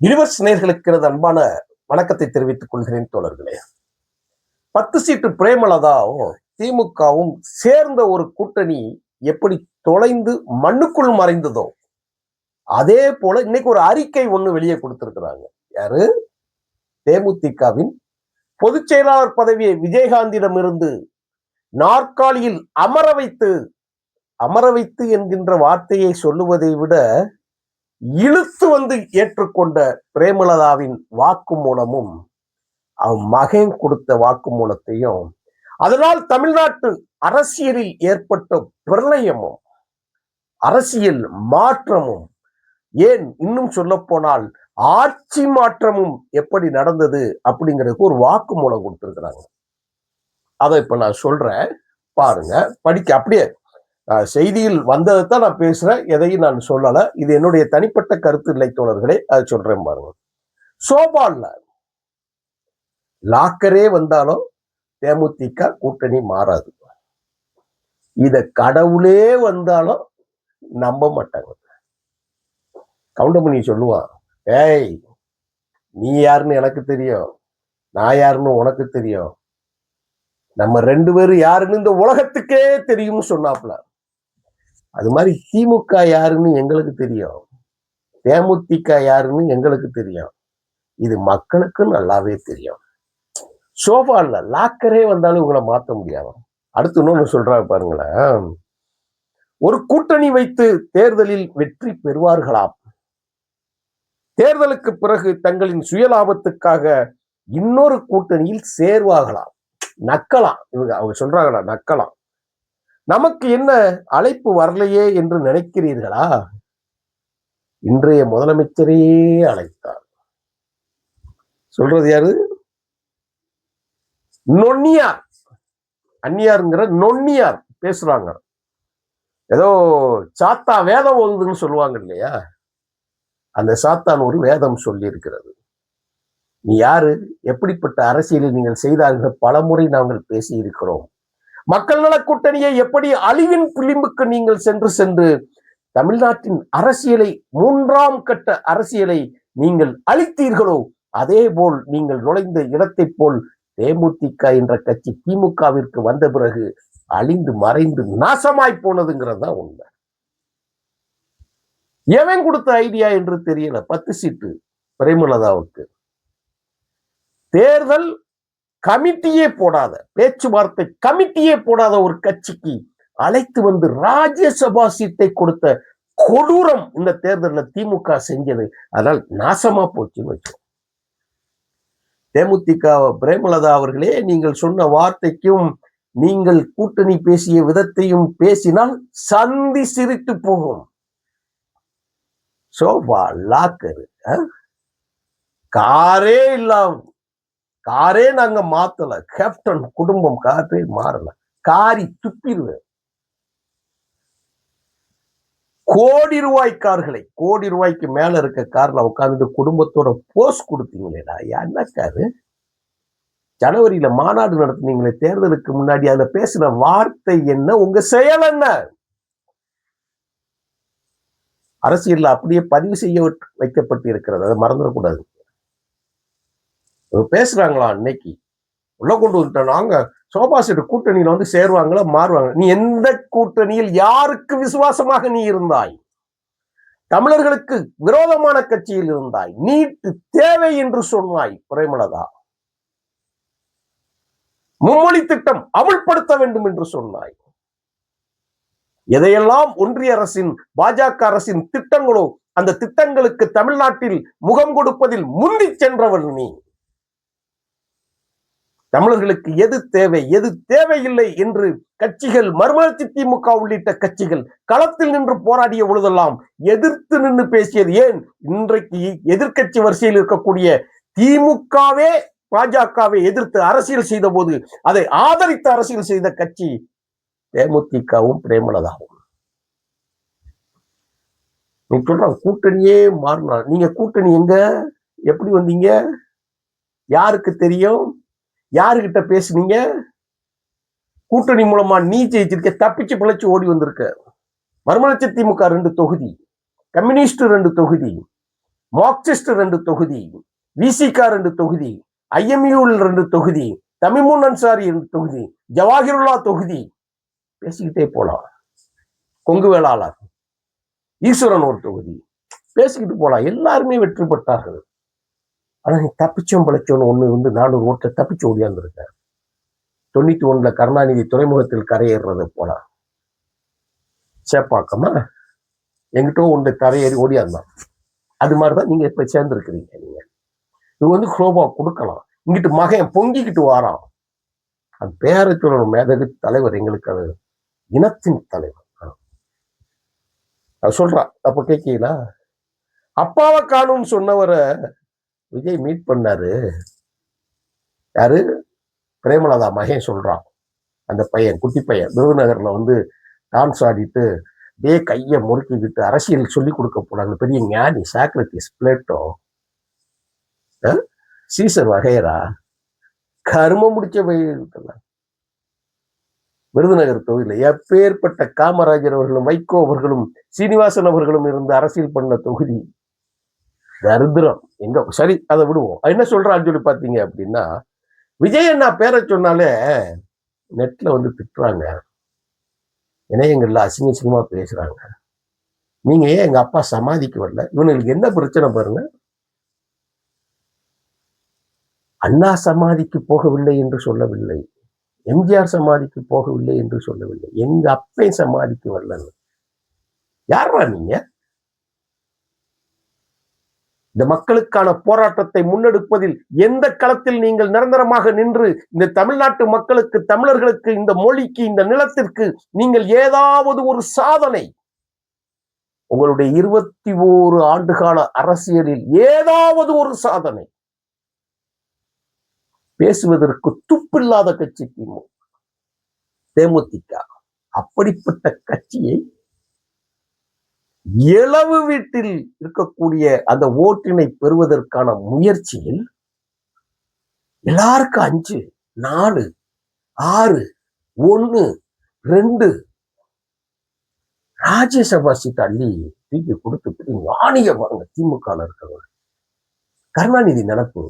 Universe நேயர்களுக்கு எனது அன்பான வணக்கத்தை தெரிவித்துக் கொள்கிறேன் தோழர்களே. 10 சீட்டு பிரேமலதாவும் திமுகவும் சேர்ந்த ஒரு கூட்டணி எப்படி தொலைந்து மண்ணுக்குள் மறைந்ததோ அதே போல இன்னைக்கு ஒரு அறிக்கை ஒண்ணு வெளியே கொடுத்திருக்கிறாங்க. யாரு? தேமுதிகவின் பொதுச் செயலாளர் பதவியை விஜயகாந்திடம் இருந்து நாற்காலியில் அமர வைத்து என்கின்ற வார்த்தையை சொல்லுவதை விட இழுத்து வந்து ஏற்றுக்கொண்ட பிரேமலதாவின் வாக்குமூலமும் அவன் மகன் கொடுத்த வாக்குமூலத்தையும், அதனால் தமிழ்நாட்டு அரசியலில் ஏற்பட்ட பிரளயமும் அரசியல் மாற்றமும், ஏன் இன்னும் சொல்ல போனால் ஆட்சி மாற்றமும் எப்படி நடந்தது அப்படிங்கிறதுக்கு ஒரு வாக்குமூலம் கொடுத்திருக்கிறாங்க. அதை இப்ப நான் சொல்றேன், பாருங்க, படிக்க. அப்படியே செய்தியில் வந்ததைத்தான் நான் பேசுறேன், எதையும் நான் சொல்லல. இது என்னுடைய தனிப்பட்ட கருத்து இல்லை தோழர்களே, அதை சொல்றேன் பாருங்க. சோபால்ல லாக்கரே வந்தாலும் தேமுதிக கூட்டணி மாறாது. இத கடவுளே வந்தாலும் நம்ப மாட்டாங்க. கவுண்டமணி சொல்லுவான், ஏய் நீ யாருன்னு எனக்கு தெரியும், நான் யாருன்னு உனக்கு தெரியும், நம்ம 2 பேரும் யாருன்னு இந்த உலகத்துக்கே தெரியும்னு சொன்னாப்ல. அது மாதிரி திமுக யாருன்னு எங்களுக்கு தெரியும், தேமுதிக யாருன்னு எங்களுக்கு தெரியும், இது மக்களுக்கு நல்லாவே தெரியும். சோஃபால லாக்கரே வந்தாலும் இவங்களை மாற்ற முடியாது. அடுத்து இன்னொன்னு சொல்றாங்க பாருங்களேன், ஒரு கூட்டணி வைத்து தேர்தலில் வெற்றி பெறுவார்களாம், தேர்தலுக்கு பிறகு தங்களின் சுயலாபத்துக்காக இன்னொரு கூட்டணியில் சேர்வாகலாம். நக்கலாம், இவங்க அவங்க சொல்றாங்களா, நக்கலாம். நமக்கு என்ன அழைப்பு வரலையே என்று நினைக்கிறீர்களா? இன்றைய முதலமைச்சரையே அழைத்தார். சொல்றது யாரு? நொன்னியார், அந்நியாருங்கிற நொன்னியார் பேசுறாங்க. ஏதோ சாத்தா வேதம் ஓதுன்னு சொல்லுவாங்க இல்லையா, அந்த சாத்தான் ஒரு வேதம் சொல்லி இருக்கிறது. நீ யாரு, எப்படிப்பட்ட அரசியலில் நீங்கள் செய்தார்கள் பலமுறை நாங்கள் பேசி இருக்கிறோம். மக்கள் நல கூட்டணியை எப்படி அழிவின் விளிம்புக்கு நீங்கள் சென்று தமிழ்நாட்டின் அரசியலை, 3ஆம் கட்ட அரசியலை நீங்கள் அழித்தீர்களோ அதே போல் நீங்கள் நுழைந்த இடத்தை போல் தேமுதிக என்ற கட்சி திமுகவிற்கு வந்த பிறகு அழிந்து மறைந்து நாசமாய் போனதுங்கிறது தான் உண்மை. எவன் கொடுத்த ஐடியா என்று தெரியல. 10 சீட்டு பிரேமலதாவுக்கு தேர்தல் கமிட்டியே போடாத, பேச்சுவார்த்தை கமிட்டியே போடாத ஒரு கட்சிக்கு அழைத்து வந்து ராஜ்யசபா சீட்டை கொடுத்த கொடூரம் இந்த தேர்தலில் திமுக செஞ்சது. அதனால் நாசமா போச்சுன்னு வச்சோம். தேமுதிக பிரேமலதா அவர்களே, நீங்கள் சொன்ன வார்த்தைக்கும் நீங்கள் கூட்டணி பேசிய விதத்தையும் பேசினால் சந்தி சிரித்து போகும். சோபா லாக்கரு, காரே இல்லாம, காரே நாங்க மாத்தல, கேப்டன் குடும்பம் காரே மாறல, காரி துப்பிடுவேன். கோடி ரூபாய் கார்களை, கோடி ரூபாய்க்கு மேல இருக்க கார்ல உட்கார்ந்து குடும்பத்தோட போஸ் கொடுத்தீங்களேடா, என்ன காரு? ஜனவரியில மாநாடு நடத்தினீங்களே, தேர்தலுக்கு முன்னாடி அதுல பேசின வார்த்தை என்ன, உங்க செயல் என்ன? அரசியல்ல அப்படியே பதிவு செய்ய வைக்கப்பட்டு இருக்கிறது, அதை மறந்துடக்கூடாது. பேசுறாங்களா இன்னைக்கு உள்ள கொண்டு வந்துட்டோம், நாங்க சோபா செட்டு கூட்டணியில வந்து சேருவாங்களா மாறுவாங்க. நீ எந்த கூட்டணியில் யாருக்கு விசுவாசமாக நீ இருந்தாய்? தமிழர்களுக்கு விரோதமான கட்சியில் இருந்தாய். நீட்டு தேவை என்று சொன்னாய் பிரேமலதா. மும்மொழி திட்டம் அமுல்படுத்த வேண்டும் என்று சொன்னாய். எதையெல்லாம் ஒன்றிய அரசின், பாஜக அரசின் திட்டங்களோ அந்த திட்டங்களுக்கு தமிழ்நாட்டில் முகம் கொடுப்பதில் முந்தி சென்றவன் நீ. தமிழர்களுக்கு எது தேவை, எது தேவையில்லை என்று கட்சிகள், மறுமலர்ச்சி திமுக உள்ளிட்ட கட்சிகள் களத்தில் நின்று போராடிய பொழுதெல்லாம் எதிர்த்து நின்று பேசியது ஏன்? இன்றைக்கு எதிர்கட்சி வரிசையில் இருக்கக்கூடிய திமுகவே பாஜகவை எதிர்த்து அரசியல் செய்த போது அதை ஆதரித்து அரசியல் செய்த கட்சி தேமுதிகவும் பிரேமலதாவும். நீ சொல்ற கூட்டணியே மாறினா, நீங்க கூட்டணி எங்க, எப்படி வந்தீங்க, யாருக்கு தெரியும், யாருகிட்ட பேசுனீங்க? கூட்டணி மூலமா நீ ஜெயிச்சிருக்க, தப்பிச்சு பிழைச்சு ஓடி வந்திருக்க. மறுமலர்ச்சி திமுக 2 தொகுதி, கம்யூனிஸ்ட் 2 தொகுதி, மார்க்சிஸ்ட் 2 தொகுதி, விசிகா 2 தொகுதி, IMU 2 தொகுதி, தமிமுன் அன்சாரி 2 தொகுதி, ஜவாஹிருல்லா தொகுதி, பேசிக்கிட்டே போலாம். கொங்கு வேளாளர், ஈஸ்வரன் ஒரு தொகுதி, பேசிக்கிட்டு போலாம். எல்லாருமே வெற்றி பெற்றார்கள். ஆனா நீ தப்பிச்சோம் பிழைச்சோன்னு ஒண்ணு 400 ஓட்டை தப்பிச்சு ஓடியாந்துருக்க. 91 கருணாநிதி துறைமுகத்தில் கரையேறது போல சேப்பாக்கமா எங்கிட்ட ஒன்று கரையேறி ஓடியாந்தான். அது மாதிரிதான் நீங்க இப்ப சேர்ந்திருக்கிறீங்க. நீங்க இது குளோபா கொடுக்கலாம். இங்கிட்டு மகன் பொங்கிக்கிட்டு வாரான். அது பேரத்தோட மேதகு தலைவர், எங்களுக்கு அது இனத்தின் தலைவர். அது சொல்றான். அப்ப கேட்கீங்களா? அப்பாவை காணும்னு சொன்னவரை விஜய் மீட் பண்ணாரு. யாரு? பிரேமலதா மகன் சொல்றான். அந்த பையன், குட்டி பையன், விருதுநகர்ல டான்ஸ் ஆடிட்டு அப்படியே கையை முறுக்கிக்கிட்டு அரசியல் சொல்லி கொடுக்க போனாங்க. பெரிய ஞானி சாக்ரட்டிஸ், பிளேட்டோ, சீசர் வகைரா, கரும முடிச்ச பையன். விருதுநகர் தொகுதியில் எப்பேற்பட்ட காமராஜர் அவர்களும் வைகோ அவர்களும் சீனிவாசன் அவர்களும் இருந்து அரசியல் பண்ண தொகுதி. தரித்திரம். எங்க சரி, அதை விடுவோம். என்ன சொல்றான்னு சொல்லி பாத்தீங்க அப்படின்னா, விஜய் அண்ணா பேரை சொன்னாலே நெட்ல திட்டுறாங்க, இணையங்கள்ல அசிங்கமா பேசுறாங்க. நீங்க ஏன் எங்க அப்பா சமாதிக்கு வரல? இவனுக்கு என்ன பிரச்சனை பாருங்க. அண்ணா சமாதிக்கு போகவில்லை என்று சொல்லவில்லை, எம்ஜிஆர் சமாதிக்கு போகவில்லை என்று சொல்லவில்லை, எங்க அப்பை சமாதிக்கு வரல. யாரா நீங்க? இந்த மக்களுக்கான போராட்டத்தை முன்னெடுப்பதில் எந்த களத்தில் நீங்கள் நிரந்தரமாக நின்று இந்த தமிழ்நாட்டு மக்களுக்கு, தமிழர்களுக்கு, இந்த மொழிக்கு, இந்த நிலத்திற்கு நீங்கள் ஏதாவது ஒரு சாதனை, உங்களுடைய 21 ஆண்டுகால அரசியலில் ஏதாவது ஒரு சாதனை பேசுவதற்கு துப்பில்லாத கட்சி தேமுதிக. அப்படிப்பட்ட கட்சியை இளவு வீட்டில் இருக்கக்கூடிய அந்த ஓட்டினை பெறுவதற்கான முயற்சியில் எல்லாருக்கும் 5, 4, 6, 1, 2 ராஜ்யசபா சீட் அள்ளி தூக்கி கொடுத்து ஞானிய பாருங்க. திமுக இருக்கிறவங்க கருணாநிதி நினைப்பு,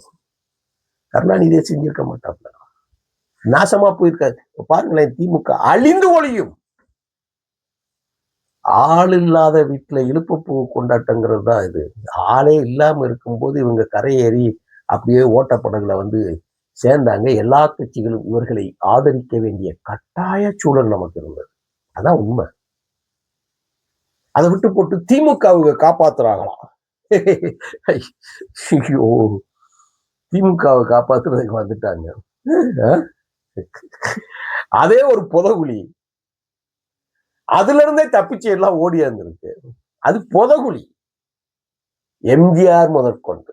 கருணாநிதியை செஞ்சிருக்க மாட்டாப்ல, நாசமா போயிருக்காரு. பாருங்களேன், திமுக அழிந்து ஒழியும். ஆள் இல்லாத வீட்டுல இழுப்பு கொண்டாட்டங்கிறது தான் இது. ஆளே இல்லாம இருக்கும்போது இவங்க கரையேறி அப்படியே ஓட்டப்படகுல சேர்ந்தாங்க. எல்லா கட்சிகளும் இவர்களை ஆதரிக்க வேண்டிய கட்டாய சூழல் நமக்கு இருந்தது. அதான் உண்மை. அதை விட்டு போட்டு திமுகவை காப்பாத்துறாங்களாம். ஐயோ, திமுகவை காப்பாத்துறதுக்கு வந்துட்டாங்க. அதே ஒரு புதகுழி. அதுல இருந்தே தப்பிச்சு எல்லாம் ஓடியாந்துருக்கு. அது புதகுழி. எம்ஜிஆர் முதற்கொண்டு,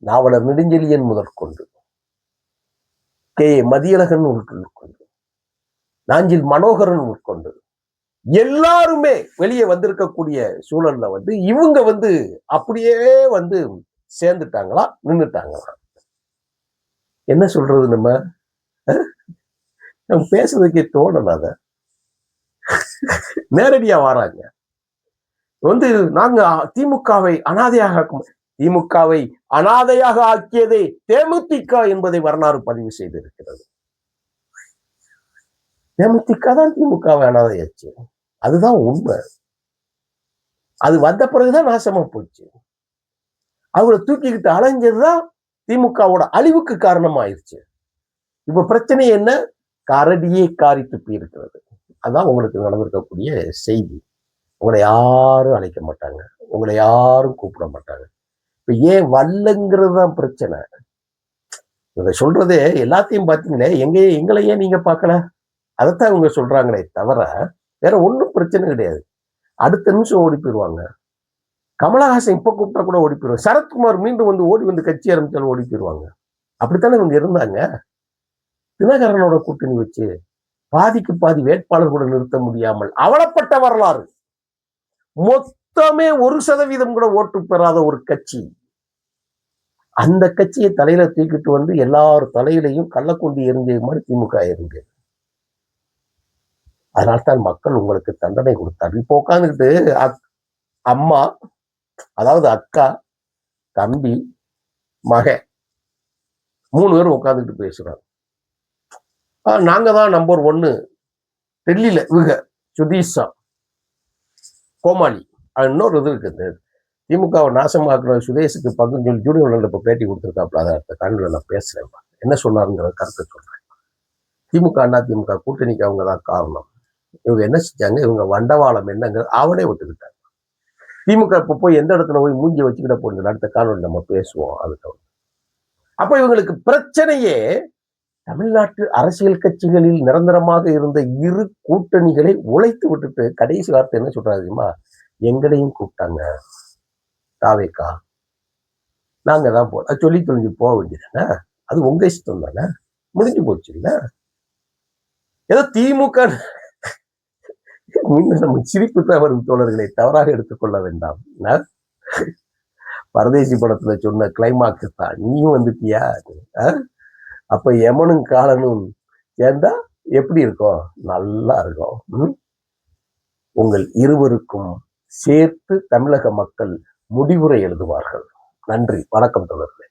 நாவலர் நெடுஞ்செழியன் முதற்கொண்டு, கே மதியழகன் உட்கொண்டு, நாஞ்சில் மனோகரன் உட்கொண்டு எல்லாருமே வெளியே வந்திருக்கக்கூடிய சூழல்ல இவங்க அப்படியே சேர்ந்துட்டாங்களா, நின்றுட்டாங்களா? என்ன சொல்றது? நம்ம பேசுறதுக்கே தோணல. நேரடியா வராங்க. நாங்க திமுகவை அனாதையாக ஆக்கியதே தேமுதிக என்பதை வரலாறு பதிவு செய்திருக்கிறது. தேமுதிக தான் திமுகவை அனாதையாச்சு. அதுதான் உண்மை. அது வந்த பிறகுதான் நாசமா போச்சு. அவரை தூக்கிக்கிட்டு அலைஞ்சதுதான் திமுகவோட அழிவுக்கு காரணமாயிருச்சு. இப்ப பிரச்சனை என்ன? கரடியே காரி துப்பி இருக்கிறது. அதான் உங்களுக்கு நடந்திருக்கக்கூடிய செய்தி. உங்களை யாரும் அழைக்க மாட்டாங்க, உங்களை யாரும் கூப்பிட மாட்டாங்க. இப்ப ஏன் வரலங்கிறது தான் பிரச்சனை. இவங்க சொல்றதே எல்லாத்தையும் பார்த்தீங்களே, எங்களை ஏன் நீங்க பார்க்கல? அதைத்தான் இவங்க சொல்றாங்களே தவிர வேற ஒன்றும் பிரச்சனை கிடையாது. அடுத்த நிமிஷம் ஓடி போயிடுவாங்க. கமலஹாசன் இப்ப கூப்பிட்டா கூட ஓடி போயிடுவாங்க. சரத்குமார் மீண்டும் ஓடி கட்சி ஆரம்பிச்சாலும் ஓடி போயிடுவாங்க. அப்படித்தானே இவங்க இருந்தாங்க. தினகரனோட கூட்டணி வச்சு பாதிக்கு பாதி வேட்பாளர் கூட நிறுத்த முடியாமல் அவலப்பட்ட வரலாறு. மொத்தமே 1% கூட ஓட்டு பெறாத ஒரு கட்சி. அந்த கட்சியை தலையில தூக்கிட்டு எல்லாரும் தலையிலையும் கள்ளக்கொண்டி எரிஞ்ச மாதிரி திமுக இருந்தது. அதனால்தான் மக்கள் உங்களுக்கு தண்டனை கொடுத்தார். இப்போ உட்காந்துக்கிட்டு அம்மா, அதாவது அக்கா, தம்பி, மகன் 3 பேரும் உட்காந்துக்கிட்டு பேசுறாங்க. நாங்க தான் நம்பர் 1 டெல்லியில இவங்க சுதீஷா கோமாளி. இன்னொரு இது இருக்குது, திமுகவை நாசமாக்குற சுதேஷுக்கு பங்குன்னு சொல்லி ஜூனியர் இப்ப பேட்டி கொடுத்துருக்காப்ல. அதை அடுத்த காணொலியில நான் பேசுறேன். என்ன சொன்னாருங்கிற கருத்தை சொல்றேன். திமுக அண்ணா திமுக கூட்டணிக்கு அவங்க தான் காரணம். இவங்க என்ன செஞ்சாங்க, இவங்க வண்டவாளம் என்னங்க அவனே ஒத்துக்கிட்டாங்க. திமுக இப்ப போய் எந்த இடத்துல போய் மூஞ்சி வச்சுக்கிட்ட போறது அடுத்த காணொலி நம்ம பேசுவோம். அதுக்கு அப்ப இவங்களுக்கு பிரச்சனையே தமிழ்நாட்டு அரசியல் கட்சிகளில் நிரந்தரமாக இருந்த இரு கூட்டணிகளை உழைத்து விட்டுட்டு கடைசி வார்த்தை என்ன சொல்றாங்க தெரியுமா, எங்களையும் கூப்பிட்டாங்க தாவேக்கா, நாங்க தான் சொல்லி தொழிஞ்சு போக வேண்டியதானே, அது உங்க இஷ்டம் தானே, முடிஞ்சு போச்சு இல்ல. ஏதோ திமுக நம்ம சிரிப்பு தான் வரும் தோழர்களை, தவறாக எடுத்துக்கொள்ள வேண்டாம். பரதேசி படத்துல சொன்ன கிளைமாக்ஸ் தான் நீயும் வந்துட்டியா. அப்ப யமனும் காலனும் சேர்ந்தா எப்படி இருக்கும், நல்லா இருக்கும். உங்கள் இருவருக்கும் சேர்த்து தமிழக மக்கள் முடிவுரை எழுதுவார்கள். நன்றி, வணக்கம் தோழர்களே.